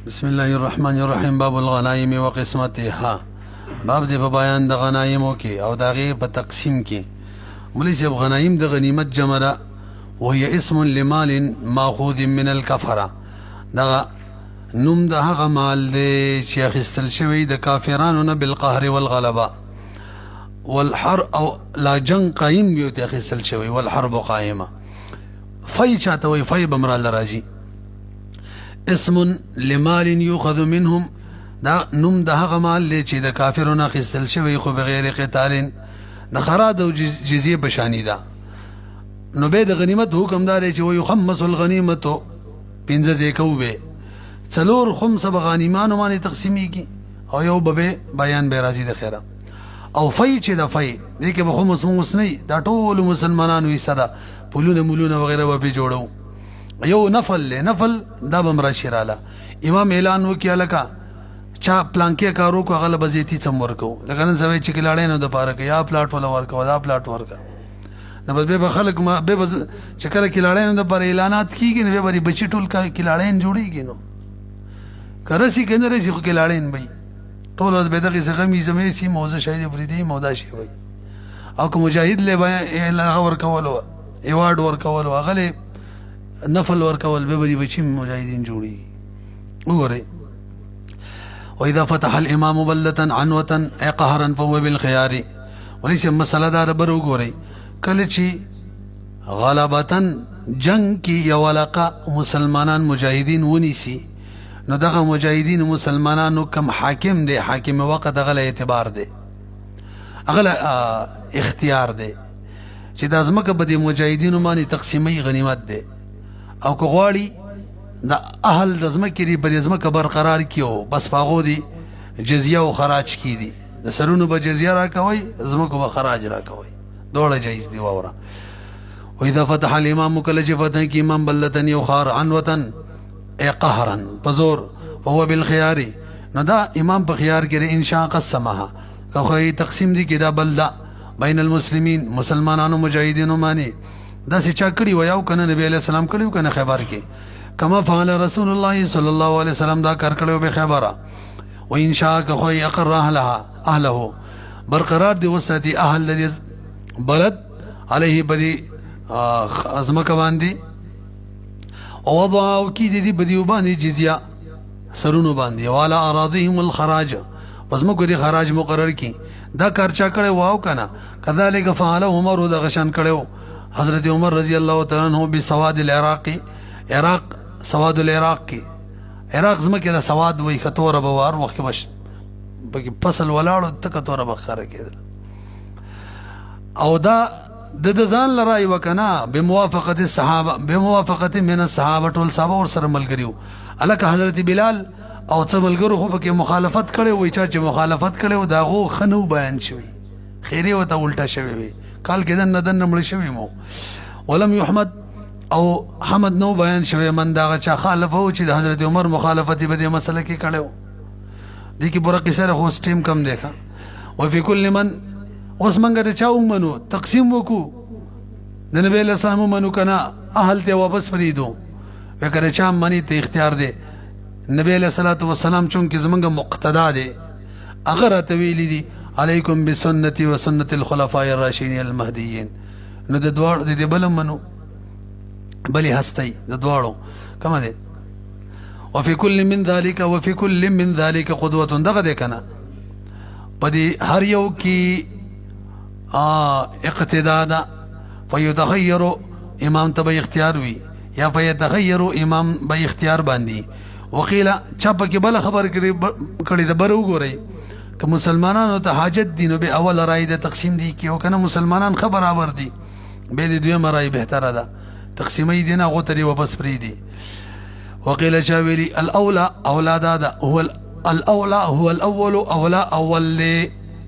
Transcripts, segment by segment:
بسم الله الرحمن الرحیم. باب الغنائم و قسمتها. باب دی په بیان د غنایمو کې او د هغې په تقسیم کې. مولوی صاحب غنایم د غنیمت جمع ده، وهي اسم لمال ماخوذ من الکفره. دغه نوم د هغه مال دی چې اخیستل شوی د کافرانو نه بالقهر والغلبه والحر او لا جنگ قایم بیو ته اخیستل شوی والحرب قائمه. فی چاته وی فی بمرال راجی اسم لمال یوخذ منهم، دا نوم د هغه مال دی چې د کافرونو اخیستل شوی خو بغیر قتال د خراج او جزیه بشانی ده. نو به د غنیمت حکم دار چې وی خمس الغنیمت پنځه ځکو به څلور خمسه بغانیمانو باندې تقسیمی کی او یو به بیان به راځي د خیره. او فی چې د فی دې کې به خمس موس نه دا ټول مسلمانانو یې صدا پولونه مولونه وغیرہ به جوړو. یو نفل دا به مرشراله امام اعلان وکي لکه چا پلانکې کارو کو غل بزیتی څم ورکو لکه نن سوي چې کلاړې نه د پاره کې یا پلاټ ولا ورکو دا پلاټ ورکا نه بس به خلک ما به چې کله کلاړې نه د پر اعلانات کیږي نه به بچی ټول کلاړې جوړیږي نو کرسي کنه رسي خو کلاړې به ټول به دغه څنګه می زمې سي موزه شاید فریدي مودا شي وي او که مجاهد له اعلان ورکولو ایوارډ ورکولو غلې نفل ورکول به بدی بچی مجاهدین جوړي وګوره. واذا فتح الامام بلة عنوة قهرا فهو بالخيار. وليس مساله دا بر وګوره کله چې غلبتن جنگ کی یولقه مسلمانان مجاهدین ونیسی نو دغه مجاهدین مسلمانانو کم حاکم دی، حاکم وقت غل اعتبار دی غل اختیار دی چې د ازمکه بده مجاهدینو باندې تقسیمي غنیمت دی او که غواړي د اهل د ازمکه دی په ازمکه برقرار کیو بس پاغو دی جزیه او خراج کی دی د سرونو به جزیه را کوي ازمکه به خراج را کوي دوړه جایز دی وره. واذا فتح الامام کله چې فتح کی امام بلتن یو خار عنوتن قهرا پزور وهو بالخيار. نو دا امام په خيار کې انشاء قسمها که خو تقسیم دی کې دا بلدا بین المسلمین مسلمانانو مجاهدینو معنی دا څه چا کړي و یو کنه نبی علیہ السلام کړي کنه خیبر کې کما فعل رسول الله صلی الله علیه وسلم دا کار کړو به خیبره. و انشاء که خو اقر اهله برقرار دی وساتي اهل الذي بلد عليه بدی ازمکه باندې او وضع او کی دی بدی باندې جزیه سرونو باندې والا اراضيهم الخراج پس مو ګری خراج مقرر کی دا کار چا کړي واو کنه کذالک فعل عمر د غشن کړو حضرت عمر رضی الله تعالی عنہ بسواد العراق عراق سواد العراق کی عراق زمکه د سواد وای خطوره بوار وخت بش بګي فصل ولاړو تکتوره بخاره کېدل او دا د ځان لرای وکنا بموافقه الصحابه بموافقه من الصحابه ټول صحابه ور سره ملګریو الک حضرت بلال او څو ملګرو خو پکې مخالفت کړي وای چې مخالفت کړي او داغو خنو بیان شوی خیری وته الټا شوی وي قال کې دن مړ شوی مو ولم يحمد او حمد نو بیان شوی من دا چا خالف او چې حضرت عمر مخالفت به دې مسله کې کړو دي کې برقه سره هو سټیم کم دیکھا. وفي كل من اوس منګه چاو منو تقسیم وکو د نبی له سلام منو کنا اهل ته واپس فریدو وکړه چا منی ته اختیار دی نبی له صلوات و سلام چون کې زمنګ مقتدا دی اگر ته ویلی دی علیکم بسنتی و سنت الخلفاء الراشدین المهدیین نو د دوړ د بل منو بلی هستی د دوړو کما دی. وفي كل من ذلك قدوه دغه دی کنه پدی هر یو کی اقتداء دا فیتخیر امام تبا اختیار وی یا فیتخیر امام با اختیار باندی. وقیل چاپا کی بل خبر کړي د برو ګورئ که مسلمانانو ته حاجت دي نو به اول رای د تقسیم دی کی او کنه مسلمانان خبر آور دي به د دوی مرای بهتره ده تقسیمي دینه غوتري واپس پری دي. وقیل شاویلی الاولى اولاد هو الاول اول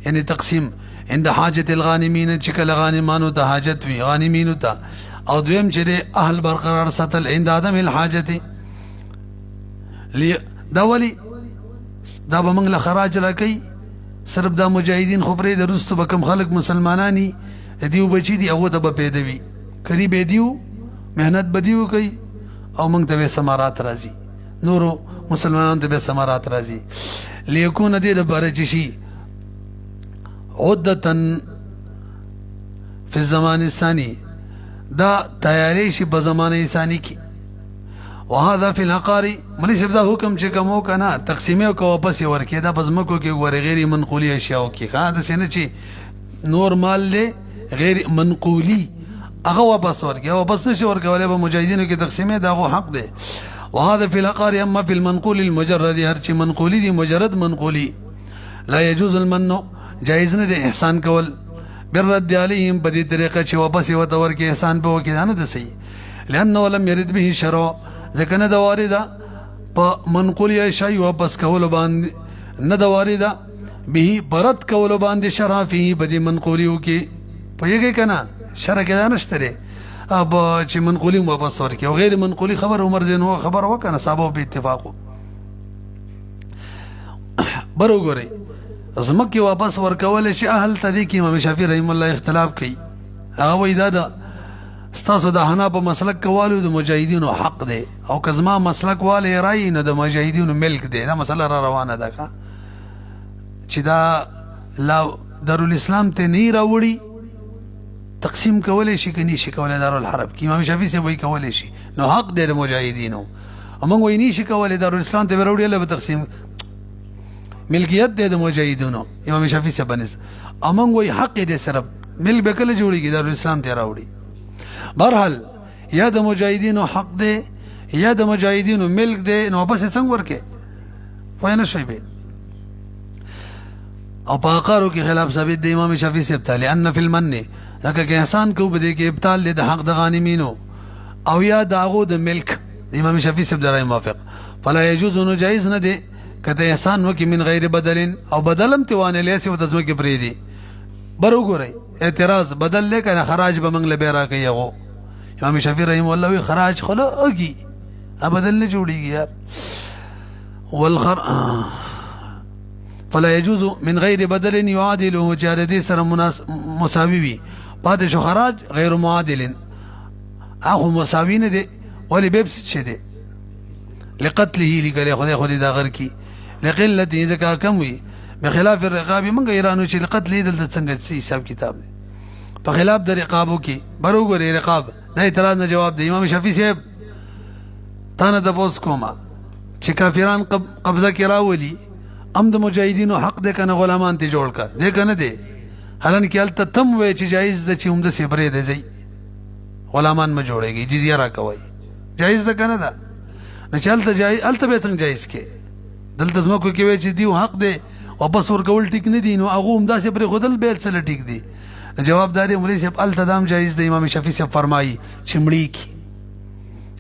یعنی تقسیم عند حاجت الغانمین چکل غانمانو ته حاجت وی غانمینو ته او دویم چې اهل برقرار ساتل عند عدم الحاجت دا ولی دا به موږ له خراج راکې صرف دا مجاهدین خبرې درست بکم خلق مسلمانانی دیو بچی دی هغه ته به پیدوي کری به دیو مهنت بدیو کوي او موږ ته سمارات راځي نورو مسلمانانو ته به ثمرات راځي. لیکون دې لپاره چې شي عدتن فی الزمان الثانی، دا تیاری شي په زمانه ثانی کې. وهذا فی العقار، مولوی صاحب دا حکم چې کوم وکنه تقسیمه کو واپس ورکې دا پزمکو کې غوړې غیر منقولی اشیاء کې ښه دا څنګه چې نور مال له غیر منقولی هغه واپس ورکې واپس نشي ورکولای په مجاهدینو کې تقسیمه دا غو حق ده. وهذا فی العقار، اما فی المنقول المجرد، هر چې منقولی دی مجرد منقولی، لا يجوز المن، جائز نه ده احسان کول بالرد علیهم په دې طریقه چې واپس وته ورکې احسان په وکې نه ده صحیح. لانه لم يرد به شرع، ځکه نه د وارده په منقول یا شی واپس کولو باندې نه د وارده به برد کولو باندې شرع فيه په دې منقولیو کې پوهېږئ که نه شرع کې دا نشته دی اب چې منقولی واپس ورکړي او غیر منقولی خبر عمر زین هو خبر وکنه صحابه په اتفاقو بر وګورئ زمکې واپس ورکول شي اهل ته دی کې امام شافعي رحم الله اختلاف کوي. هغه وایي دا ده ستاسو د حنابه مسلک کوالو د مجاهدینو حق دی او که زما مسلک والی رای نه د مجاهدینو ملک دی. دا مسله را روانه ده چې دا دارالاسلام ته نه راوړي تقسیم کولی شي که نه شي کولی دارالحرب کې امام شافعي صاحب وایي کولی شي نو حق دی د مجاهدینو. موږ وایي نه شي کولی دارالاسلام ته به راوړي الله به تقسیم ملکیت دی د مجاهدینو امام شافعي صاحب باندې موږ وایي حق دی صرف ملک به کله جوړېږي دارالاسلام ته راوړي. بهرحال یا د مجاهدینو حق دی یا د مجاهدینو ملک دی نو واپس څنګه ورکې پوه نه شوئ به. او په عقارو کې خلاف ثابت دی امام شافعي صاحب ته لأن فی المن، ځکه که احسان کوو په دې کې ابطال دی د حق د غانمینو او یا د هغو د ملک امام شافعي صاحب د رای موافق. فلا یجوز، نو جایز نه دی که ته احسان وکړي من غیر بدل او بدل هم ته وانهلی هسې ورته ځمکې پرېږدي. بر وګورئ اعتراض بدل دی که نه خراج به موږ له بیا راکوي هغو. امام شافعي رحمه الله وی خراج خو لږي بدل نه جوړېږي یار. فلا يجوز من غیر بدل يعادله، چې د دې سره مساوي وي پاتې شو خراج غیر معادل هغه مساوي نه دی. ولې بيبس څه دی لقتله لګلې خدای خو دې دا غر کی لقلته ځکه کم وي بخلاف الرقاب. موږ ایرانو چې لقتله دلته څنګه حساب کتاب دی په خلاف د رقابو کې. بر وګورئ رقاب دا اعتراض نه جواب دی. امام شافعي صاحب تا نه تپوس کومه چې کافران قبضه کې راولي ام د مجاهدینو حق دی که نه غلامان ته جوړ کړه دی که نه دی. حالانکې هلته تم وایي چې جایز ده چې همداسې پرېږدی ځئ غلامان مه جوړېږئ جزیه راکوئ جایز ده که نه ده. نو چې هلته به یې څنګه جایز کې دلته ځمکو کې وایي چې دیو حق دی واپس ورکول ټیک نه دي نو هغه همداسې پرېښودل بیا څه ټیک دي. جواب داري مولوی صاحب هلته دا هم جایز دی. امام شافعي صاحب فرمایي چې مړی کي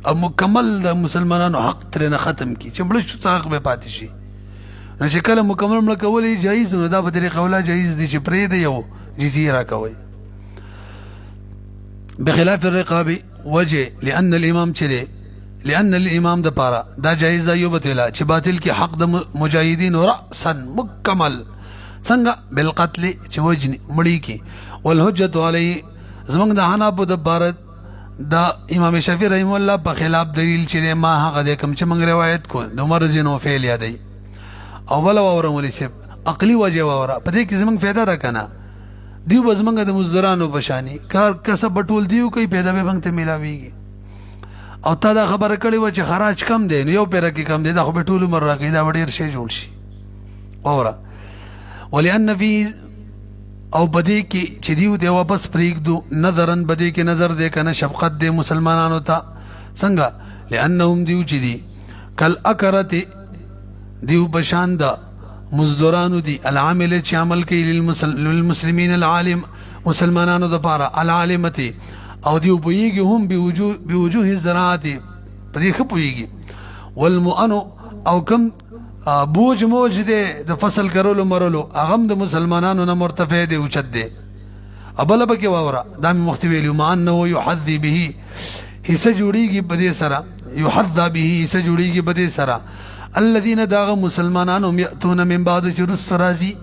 او مکمل د مسلمانانو حق ترېنه ختم کي چې مړه شو څه حق به پاتې شي. نو چې کله مکمل مړه کول یې جایز نو دا په طریقه ولا جایز دي چې پرېږدئ یو جزیه راکوئ. بخلاف الرقاب وجه لأن الامام چې دی لأن الامام د پاره دا جایز یو بتلا چې باطل کې حق د مجاهدین رأسا مکمل څنګه بالقتل چې وجني مړی کې والحجة علیه زمونږ د حنابو د باره د امام شافعي رحمه الله په خلاف دلیل چې ما هغه دی کوم چې موږ روایت کو د عمر بن نوفل یادوي. او بل واوره مولوی صاحب عقلي وجه واوره په دې کې زمونږ فایده ده که نه دیو به زمونږ د مزدورانو په شاني کار کسب به ټول دیو کوي پیدا به موږ ته میلاویږي. او تا دا خبره کړې وه چې خراج کم دی نو یو پیره کې کم دی دا خو به ټول عمر راکوي دا به ډېر شی جوړ شي. واوره ولأن فی او بدې کې چې دیو ته واپس پرېږدو نظرن بدې کې نظر دی که نه شفقت دی مسلمانانو ته څنګه لأنهم دیو چې دی کل اکرت دیو بشان دا مزدورانو دی العامل چې عمل کوي للمسلمین العالم مسلمانانو د پاره العالمتی او دیو پوهیږي هم بوجوه الزراعت په دې ښه پوهیږي والمؤنو او کم بوج موج دی د فصل کرلو مرلو هغه هم د مسلمانانو نه مرتفع دی اوچت دی. ابله پکې واوره دا مې مخکې ویلي مع انه یحظي به حصه جوړیږي په دې سره یحظى به حصه جوړیږي په دې سره الذين داغ مسلمانانو یأتون من بعد چې رست راځي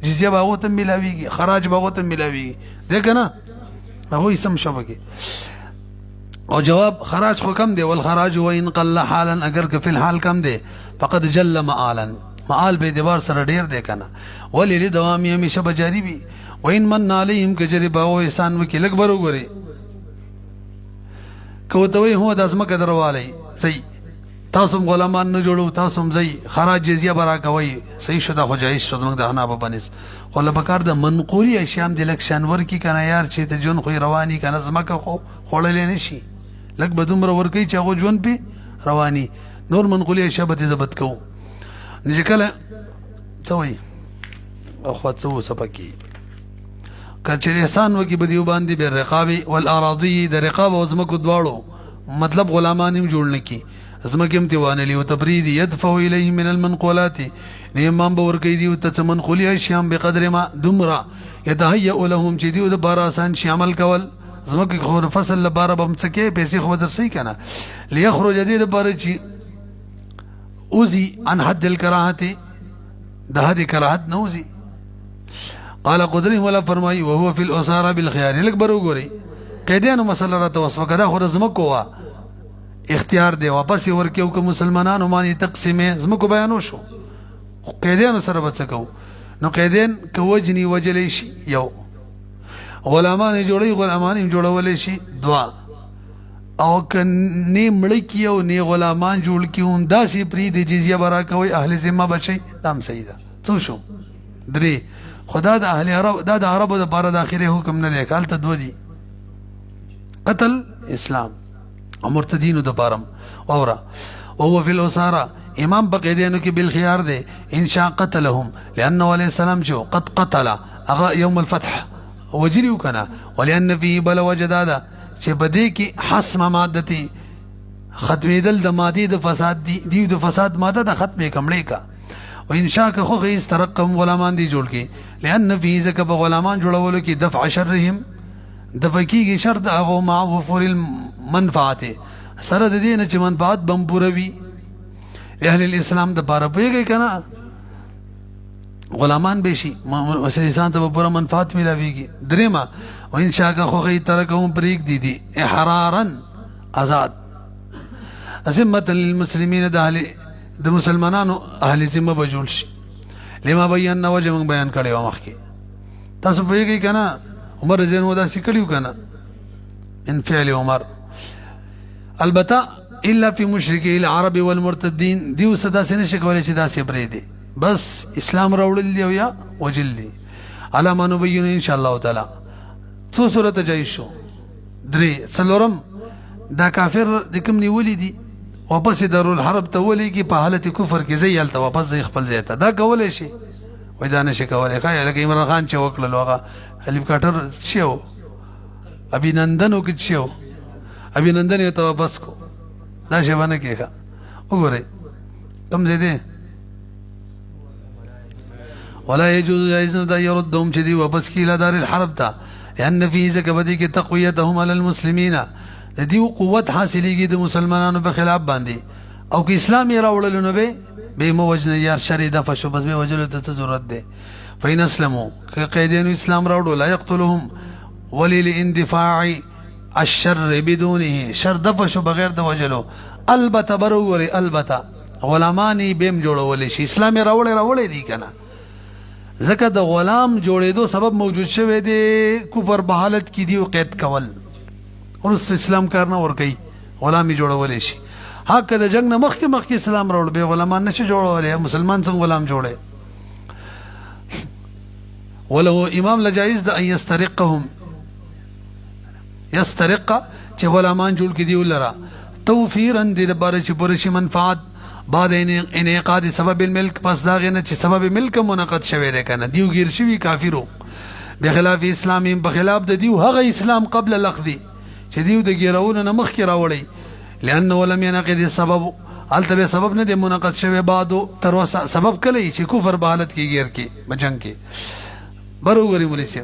جزیه به هغو ته میلاویږي خراج به هغو ته میلاویږي دی که نه هغوی سم شو پکې او جواب خراج خو کم دے، والخراج وان قل حالا اگر که فی الحال کم دے فقد جل معالا معال به اعتبار سره ډیر دی کنه، ولی لدوام همیشه بجاری بی. وان من علیهم کجری باو احسان وکي لګ برو ګوري کوتوي هو د ازمکه دروالی صحیح، تاسو غلامان نه جوړو، تاسو زئی خراج جزیه برا کوي صحیح شو دا خو جایز شو زموږ د حنابه بنس. خو له بکار د منقولی اشیاء د لکشن ور کی کنه یار چې ته جون خو رواني کنه زمکه خو خړلې نشي لګ بدوم ور کوي چې هغه جون په رواني نور منقولی اشیاء به ضبط کو نشکله څوي او خو څو سپکی کچې احسان وکي بدیو باندې به رقاب والاراضي د رقاب او زمکو دواړو مطلب غلامان هم جوړ نکي زمکم تیوان لی و تبرید یدفع الیه من المنقولات نیمان باور کئی دیو تا منقولی اشیام بقدر ما دمرا یتهیئ لهم چی دیو دا بارا آسان شی عمل کول زمکی خور فصل لبارا بمسکے پیسی خو در سی کنا لیخرج دیر بارا چی اوزی عن حد الکراحت دا حد کراحت نوزی. قال قدری مولا فرمائی وهو فی الاسارہ بالخیار لک برو گوری قیدیانو مسئلہ را توسفہ کدا خور زمکو وا اختیار دی واپس ورکیو که مسلمانانو مانی تقسیمه زمکو بیانو شو قیدیانو سره بچکو نو قیدین که وجنی وجلی شي یو غلامانی جوړی غلامانی جوړولی شي دوا او که نی مړی کیو نی غلامان جوړ کیون داسې پری د جزیه برا کوي اهل ذمه بچي دام صحیح ده څو شو درې خدا د اهل عرب د عربو د پاره د اخیری حکم نه دی کال ته دو دي قتل اسلام مرتدین د پارم اورا وهو فی الاسارہ امام بقیدینو کی بالخيار دے ان شاء قتلهم لانه علیہ السلام جو قد قتل اغا یوم الفتح وجریو کنا ولان فيه بل وجدادا چې بدی کی حسم مادتی ختمی دل د مادی د فساد دی د فساد ماده د ختم کمړې کا و ان شاء که خو غیس ترقم غلامان دی جوړ کی لان فيه زکه غلامان جوړولو کی دفع شرهم دفقیږي شرط هغه مع وفور المنفعت سره د دې نه چې منفعت بم پوروي اهل الاسلام د پاره پیږي کنه غلامان بشي انسان ته پوره منفعت ملاويږي درېما او ان شاء الله خو غي ترکهم پریک دي احرارا آزاد ذمه للمسلمین د مسلمانانو اهل ذمه بجول شي لما بیان وجه من بیان کړي و مخکي تاسو پیږي کنه عمر رضی اللہ عنہ سکڑیو کنا ان فعل عمر البته الا فی مشرکی العرب والمرتدین دیو صدا سے نشک ولی چدا سے برے دے بس اسلام راوړل دی یا وجل دی علامه نبین ان شاء الله تعالی څو صورت جایشو درې څلورم دا کافر د کوم نیولې دي واپس درول حرب ته ولي کی په حالت کفر کې زیل ته واپس ځي خپل ځای ته دا کولای شي وای دا نشي کولای کای لکه عمران خان چې وکړل هغه هلیکاپټر شیو ابینندن وکړ شیو ابینندن یې ته واپس کو دا شی باندې کېخه وګورئ کوم ځای دی ولا يجوز جائز نه دا يردهم چې دی واپس کی له دار الحرب ته لان فيه ذکر بدی کې تقویتهم علی المسلمین د دې قوت حاصلېږي د مسلمانانو په خلاف باندې او که اسلام یې راوړل نو به موجنه یار شری د فشو بس به وجلو ته ضرورت ده فین اسلموا که قیدین اسلام راوړو لا يقتلهم ولی لاندفاع الشر بدونه شر د فشو بغیر د وجلو البته بروري البته غلامانی بیم جوړول شي اسلام راوړل دي کنه زکه د غلام جوړېدو سبب موجود شوی دی کفر په حالت کې دی او قید کول ورس اسلام کار نه ور کوي غلامي جوړول شي حق د جنگ نه مخکې اسلام راوړل به غلامان نشي جوړولای مسلمان څنګه غلام جوړي ولو امام لجائز د ان يسترقهم يسترق چې غلامان جوړ کې دی ولرا توفیرا د بار چې پرشي منفعت بعد انعقاد سبب الملک پس دا غنه چې سبب ملک منعقد شوی دی کنه دیو گیر شوی کافرو بخلاف اسلام بخلاف د دیو هغه اسلام قبل الاخذ چې دیو د ګیرونه نه مخ کې راوړی لانه ولم ينعقد السبب التبه سبب نه دی منعقد شوی بعد تر وسه سبب کلی چې کفر په حالت کې گیر کې بجنګ کې برابرۍ مولسه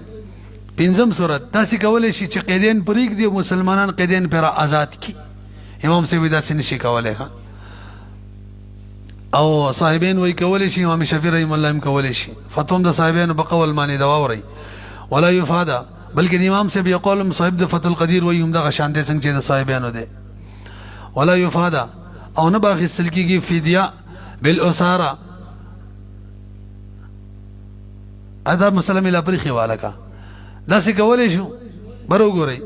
پنځم صورت تاسو کولای شي چې قیدین پریک دی مسلمانان قیدین پر آزاد کی امام سیوی دا سن شي کولای او صاحبین وی کولای شي امام شافعی رحم الله هم کولای شي فتوم د صاحبین په قول معنی دا ووري ولا یفادا بلکہ امام سے بھی قول صاحب د فتح القدیر وی هم دغه شان دي څنګه چې د صاحبانو دي. ولا یفادا او نه باخستل کیږي فدیه بالاساره. ادا مسله ملا پرخي والا کا داسې کولې شو برو ګورئ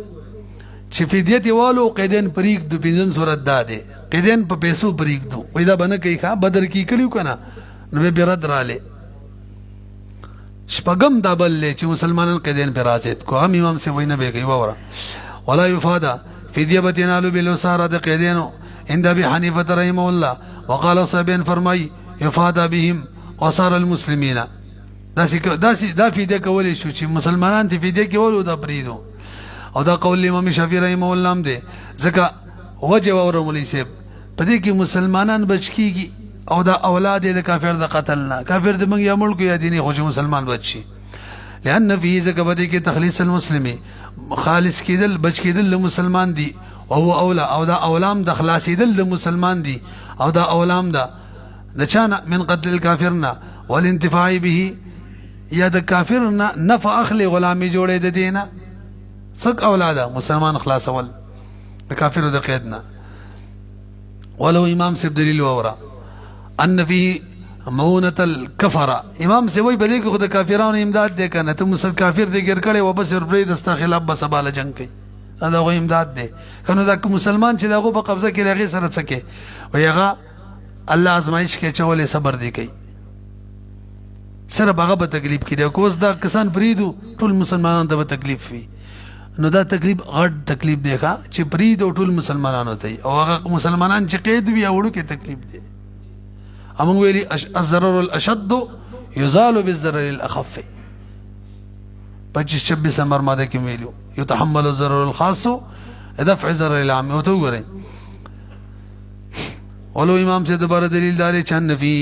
چې فدیت والو قیدین پریک دو پینځم صورت دا ده قیدین په پیسو پریک دو وای دا بنه کوي ښا بدر کی کړیو کنه نو به رد رااله شپغم دا بل چې مسلمانان قیدین پر راځي کو هم امام سے وینه به کوي وره. ولا یفادا فدیه بتنالو بالاساره د قیدینو عند ابي حنیفه رحمه الله وقال صاحبین فرمای یفادا بهم وصار المسلمین. دا فدیه کولې شو چې مسلمانان ته فدیه کولو دا پریدو او دا قول امام شافعی رحمه الله هم دی ځکه وجه وره مولوی صاحب په دې کې مسلمانان بچ کیږي او دا اولاد د کافر د قتل نه کافر د منګ یا ملک یا دیني خو مسلمان بچ شي لأن فيه ځکه په دې کې تخلیص المسلمي خالص کېدل بچ کېدل مسلمان دی او هو اولا او دا اولام د خلاصېدل د مسلمان دی او دا اولام د چانه من قتل الكافرنا والانتفاع به یا د کافرنا نفع اخلي غلامي جوړې د دینه سک اولاده مسلمان خلاص اول کافر د قیدنا. ولو امام سے دلیل وورا ان فی مونة الكفر امام سے وہی بدے کو د کافرانو امداد دے کنه ته مسل کافر دے ګر کړي و بس ورپرې دستا خلاف بس بالا جنگ کوي دا غو امداد دے کنه دا مسلمان چې داغه په قبضه کې راغی سره څکه ویغه الله ازمایش کې چولې صبر دی کوي سره هغه په تکلیف کې دی کوس دا کسان پریدو ټول مسلمانانو ته تکلیف وي نو دا تکلیف غټ تکلیف دی ښا چې پرید او ټول مسلمانانو ته او هغه مسلمانان چې قید وي وړو کې تکلیف دی. امون ویلي الضرر الاشد يزال بالضرر الاخف 25-26 نمبر ماده کې ویلو يتحمل الضرر الخاص دفع الضرر العام او تو غره. ولو امام سے دوباره دلیل دار چن فی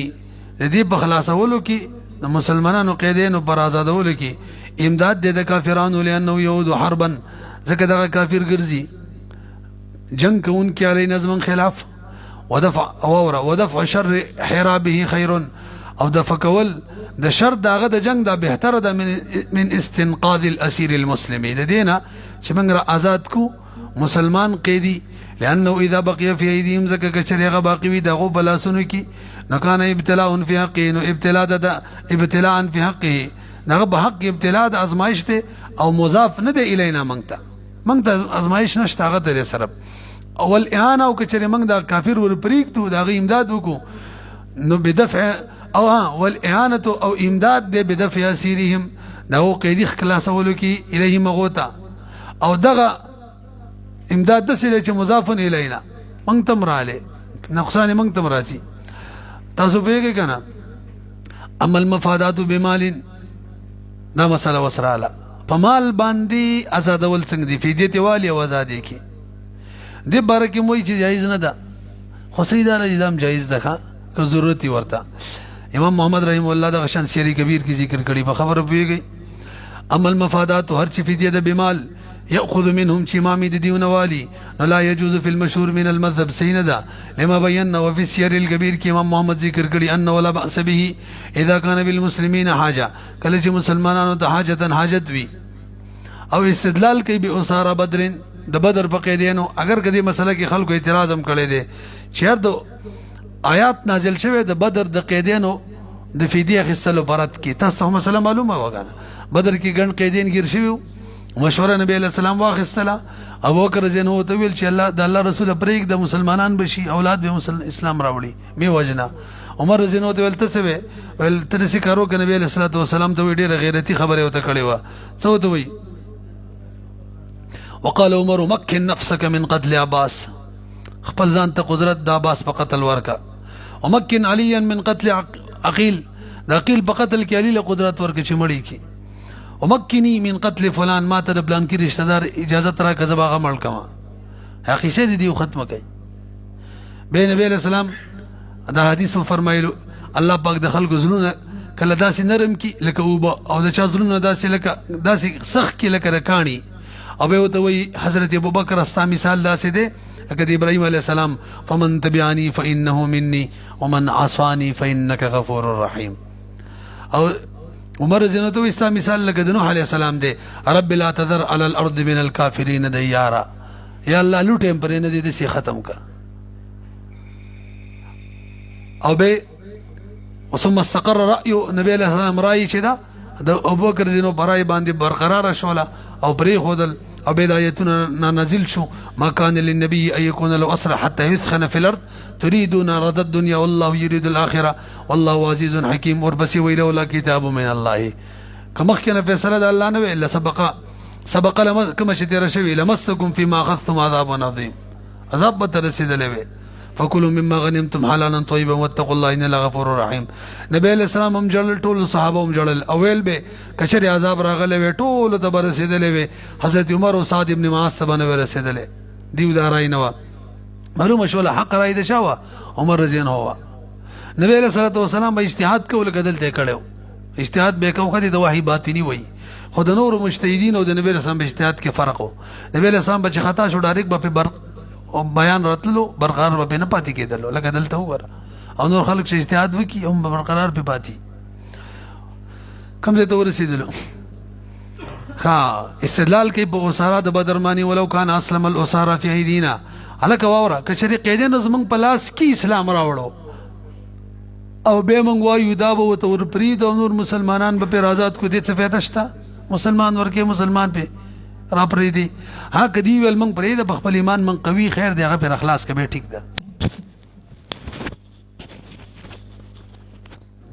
دې په خلاصولو کې مسلمانانو قیدینو پر آزادولو کې امداد دے دا کافرانو لئنو یعودو حربا ذکر دا کافر گرزی جنگ کو ان کی علی نظم خلاف ودفع شر حرابه خیر او دفع کول دا شر دا غد جنگ دا بہتر دا من استنقاذ الاسیر المسلمی دا دینا چھ منگ را آزاد کو مسلمان قیدی لأنه اذا بقی فی ایدیم ذکر کچریغ باقیوی دا غو بلاسنو کی نکان ابتلاء فی حقی نو ابتلاء فی حقی نغه به حق ابتلاء د ازمایش ته او مضاف نه دی الینا منګ ازمایش نشته هغه در سره اول اهانه او کچره منګ دا کافر ور پریکتو دا غي امداد وکړو نو بدفع او ول اهانه او امداد دی بدفع اسیرهم دا قیدی خلاصولو کی الیه مغوتا او دغه امداد د سره چې مضاف الینا منګ تمراله نقصان منګ تمراتی تاسو به کې کنه اما المفادات بمال دا مسئلہ وسراله په مال باندې آزادول څنګه دی فدیت والی او آزادی کی دې باره کې موي چې جایز نه ده خو سیدانه نظام جایز ده که ضرورت ورته. امام محمد رحم الله د غشان سیری کبیر کی ذکر کړي په خبر پیږي اما المفادات هر چی فدیه ده بمال يأخذ منهم شمامي ديون والي لا يجوز في المشهور من المذهب سيندا لما بينا وفي السير الكبير كي امام محمد ذكر کړي ان ولا باس به اذا كان بالمسلمين حاجه کله چې مسلمانانو ته حاجت وي او استدلال کوي به اساره بدر د بدر په قیدینو اگر کدي مسله کې خلکو اعتراض هم کړي دي چیر دو آیات نازل شوه د بدر د قیدینو د فدیه خصلو برات کې تاسو مسله معلومه وګاله بدر کې ګڼ قیدین گیر شوی مشوره نبی علیہ السلام واخستلا ابو بکر جنو ته ویل چې الله د الله رسول پرېګ د مسلمانان بشي اولاد به اسلام راوړي می وجنا عمر جنو ته ویل تسوي ول تنسي کارو ک نبی علیہ الصلوۃ والسلام ته ډیره غیرتی خبره وته کړي وا څو ته وی وقال عمر مكن نفسك من قتل عباس خپل ځان ته قدرت د عباس په قتل ورکا ومكن عليا من قتل عقيل د عقيل په قتل کې علي له قدرت ورکه چې مړی کی ومكني من قتل فلان ما ته پلان کی رشتہ دار اجازت را کزبا غمل کما حقیقت دی ختم کړي به نبی علیہ السلام دا حدیث فرمایلو الله پاک د خلق زلون کله داسې نرم کی لکه او د چا زلون داسې لکه داسې سخت کی لکه رکانی او به ته وی حضرت ابوبکر استا مثال داسې دی لکه ابراهيم علیہ السلام فمن تبعني فانه مني ومن عصاني فانك غفور رحيم او عمر رضی اللہ عنہ استا مثال لکه د نوح علیہ السلام دے رب لا تذر علی الارض من الکافرین دیارا یا اللہ لوٹیم پر نه دې دې ختم کا او به ثم استقر رأي نبی علیہ السلام رأي چې دا د ابوبکر زینو برای باندې برقرار شولا او پری خودل او بدايتنا نازل شو ما كان للنبي ان يكون له اسرى حتى يثخن في الارض تريدون رد الدنيا والله يريد الاخره والله عزيز حكيم اور بس وی لولا كتاب من الله كما كان فیصله الله نه الا سبق لما كما شتر شوي لمسكم فيما اخذتم عذاب عظيم عذاب بترسید له فكلوا مما غنمتم حلالا طيبا واتقوا الله ان الله غفور رحيم نبی علیہ السلام هم جړل ټول صحابه هم جړل اول به کچری عذاب راغله وی ټول ته برسیدلې وی حضرت عمر او سعد ابن معاذ سبانه ورسیدلې دیو دارای نو معلومه شو حق راي د شاوه عمر رضی الله عنه نبی علیہ الصلوۃ والسلام به اجتهاد کول کدل ته کړو اجتهاد به کو کدي د وحی باطنی وی خود نور مجتهدین او د نبی رسول الله اجتهاد کې فرق وو نبی علیہ السلام به خطا شو ډایرک به برق او بیان راتلو برقرار به نه پاتې کېدل لکه دلته وګوره او نور خلک چې اجتهاد وکي هم برقرار به پاتې کم ځای ته ورسېدلو ها استدلال کوي په اساره د بدرمانی ولو کان اسلم الاساره فی ایدینا هلکه واوره کچری قیدین زمونږ په لاس کې اسلام راوړو او به مونږ وایو دا به ورته ورپرېږدو او نور مسلمانان به پرې آزاد کړو دې څه فایده شته مسلمان ورکې مسلمان پې را پرېږدي ها کدی ویل موږ پرېږده په خپل ایمان موږ قوي خیر دی هغه پرې اخلاص کوي ټیک ده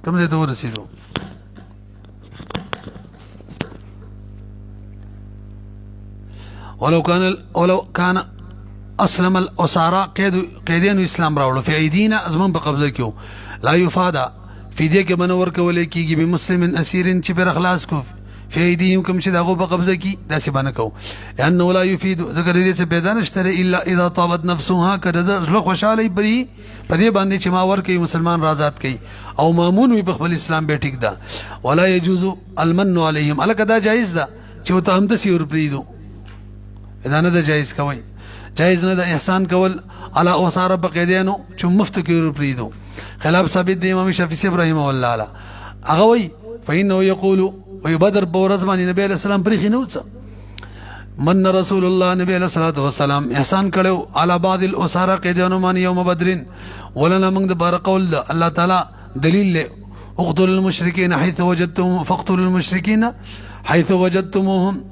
کوم ځای ته ورسېدو ولو کان اسلم الاسارا قیدین اسلام راوړو فی ایدینا زمون په قبضه کېو لا یفادا فدیه کې منور کولې کېږي به مسلم اسیرین چې پر اخلاص کو فی ایدیهم کوم چې دغه په قبضه کې داسې باندې کو لانه لا یفید ذکر دې څه پیدا نشته الا اذا طابت نفسها کده زړه خوشاله پدې باندې چې ما ور کوي مسلمان رازات کوي او مامون وي په خپل اسلام به ټیک ده ولا يجوز المن عليهم الکه دا جایز ده چې وته هم د سیور پریدو دا نه ده جایز کوي جایز نه ده احسان کول علی اوصار بقیدانو چې مفت کې پریدو خلاف ثابت دی امام شافعی ابراهیم الله تعالی هغه وی فإنه يقول وی بدر بورز باندې نبی علیہ السلام پرې خنوڅ من رسول الله نبی علیہ الصلوۃ والسلام احسان کړو علی بعض الاسارى قیدانو باندې یوم بدرین ولنا موږ د بار قول الله تعالی دلیل له اقتلوا المشرکین حيث وجدتم فاقتلوا المشرکین حيث وجدتموهم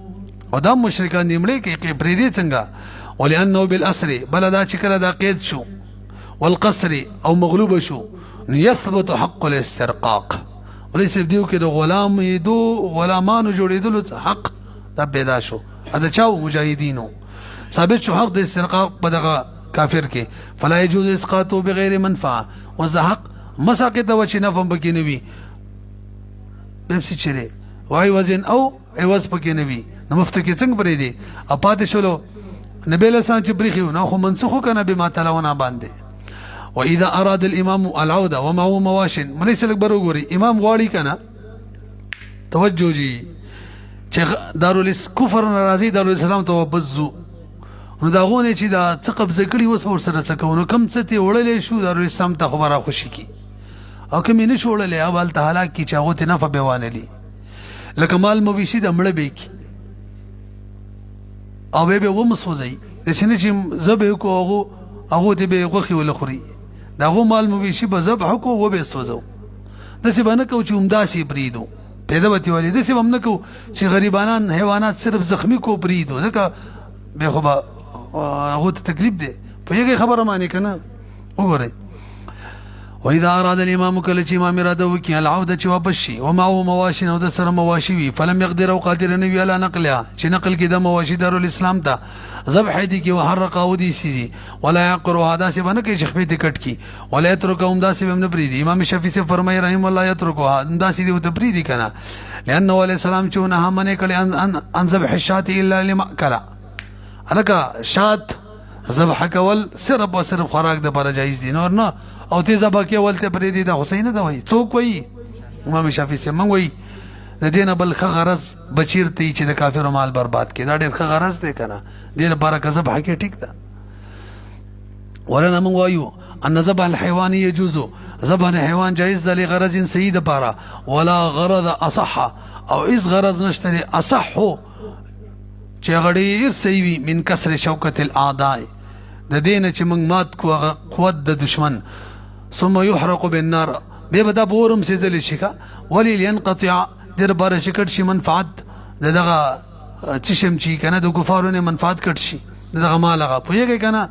ودا مشرکان دې مړي کې پرې دي څنګه ولانه بالاسر بلدا چې کله دا قید شو والقصر او مغلوب شو يثبت حق الاسترقاق وليس بديو کې د غلام دو غلامانو جوړېدلو حق دا پیدا شو دا چاو مجاهدینو ثابت شو حق د استرقاق په دغه کافر کې فلا يجوز اسقاطه بغیر منفعه وزحق مساقط و چې نفهم پکې نه وي بيبسي چره وای وزن او عوض پکې نه وي نو مفت کې څنګه پرې دي اپاتې شلو نبی له سان چې بریخو نو خو منسوخ کنه به ما تعالی باندې واذا اراد الامام العوده ومعه مواش مليس لك بروغوري امام غواړي کنه توجه جی چې دارالکفر ناراضي دارالاسلام ته وبزو نو دا غونه چې دا څه قبضه کړي وس ور سره څه کوو کم څه ته وړلې شو دارالاسلام ته خبره خوشي کی او کوم نه شو وړلې اول تعالی کی چاغو ته نه فبوانه لي لکه مال مویشي د مړه بیک او به ومسوځي د شنه چې زبه کو هغه دې به غوخي ولا خوري دا غو مال مویشي به ذبح کو و به سوځو د څه باندې کو چې عمداسي بریدو پیدا وتی ولې د څه هم نه کو چې غریبانان حیوانات صرف زخمی کو بریدو ځکه به خو هغه ته تکلیف دی په یوه خبره معنی کنه وګورئ واذا اراد الامام كل شيء ما اراده وكي العوده چې واپس شي ومعه مواشي او د سره مواشي وي فلم يقدر او قادر نه وی على نقلها چې نقل کې د مواشي دارالاسلام ته ذبح دي کې وحرق او دي سي ولا يقر هذا سي باندې کې شخبه دي کټ کی ولا يتركهم دا سي هم پری دي امام شافعي سے فرمای رحم الله يتركها دا سي دي ته پری دي کنه لانه عليه السلام چې نه منه کړي ان ذبح الشات الا لمأكل الکه شات ذبح کول صرف او صرف خوراک د پر جایز دي نور نه او ته ذبح کول ته پرې دي د حسین دا وای څوک وای امام شافعي سے من وای د دینه بل غرض بچیر تی چې د کافر مال برباد کړي دا ډېر غرض دی کنه دې لپاره ذبح کې ټیک ده ورنه من وایو ان ذبح الحيوان يجوز ذبح الحيوان جائز ده لغرض سید پارا ولا غرض اصح او اس غرض نشته اصح چې غړي صحیح وي من کسر شوکت الاعداء د دین چې موږ مات کو قوت د دشمن ثم يحرق بالنار به بدا بورم سيزل شيکا ولي ينقطع در بار شکټ شي منفعت دغه چشم چی کنه د کفارونه منفعت کټ شي دغه مالغه پوهیږي کنه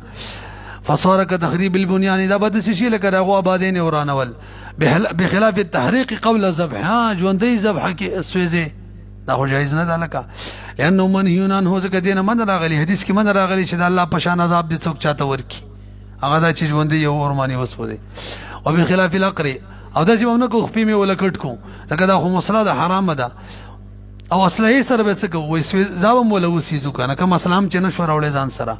فصار كتخريب البنيان دا بد شي لکه هغه آبادین ورانول بخلاف التحريق قبل الذبح ها ژوندۍ ذبح کې سويزه دا خو جایز نه ده لکه لانه منهیون عنه ځکه دینه من راغلی حدیث کې من راغلی چې د الله په شان عذاب دي څوک چاته ورکی هغه دا چې ژوندۍ ورمانی وسوځي او بخلاف الاقر او دا چې موږ کو خپې مې ولکټ کو لکه دا خو مسله ده حرام ده او اصله سره به څه کوي دا به مولا وسیزو کنه کوم اسلام چې نشو راوړې ځان سره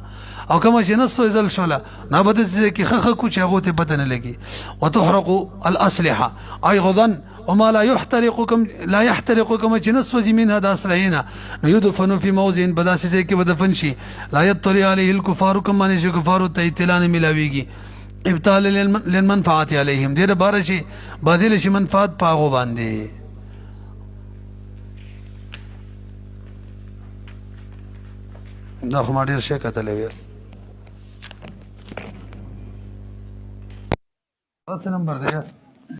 او کوم چې نسو ځل شوله نه بده چې خخ کو چې هغه ته بدن لګي وتحرق الاسلحه ايضا وما لا يحترق كما چې نسو من هذا اسلحه يدفن في موضع بداسه کې بدفن شي لا يطلع عليه الكفار كما نشي كفار ته اطلاع نه ملاويږي ابطال للمنفعه عليهم دې بار شي بدل شي منفعت پاغو باندې دا خو ما ډېر شی کتلی ویل څه نمبر دی یار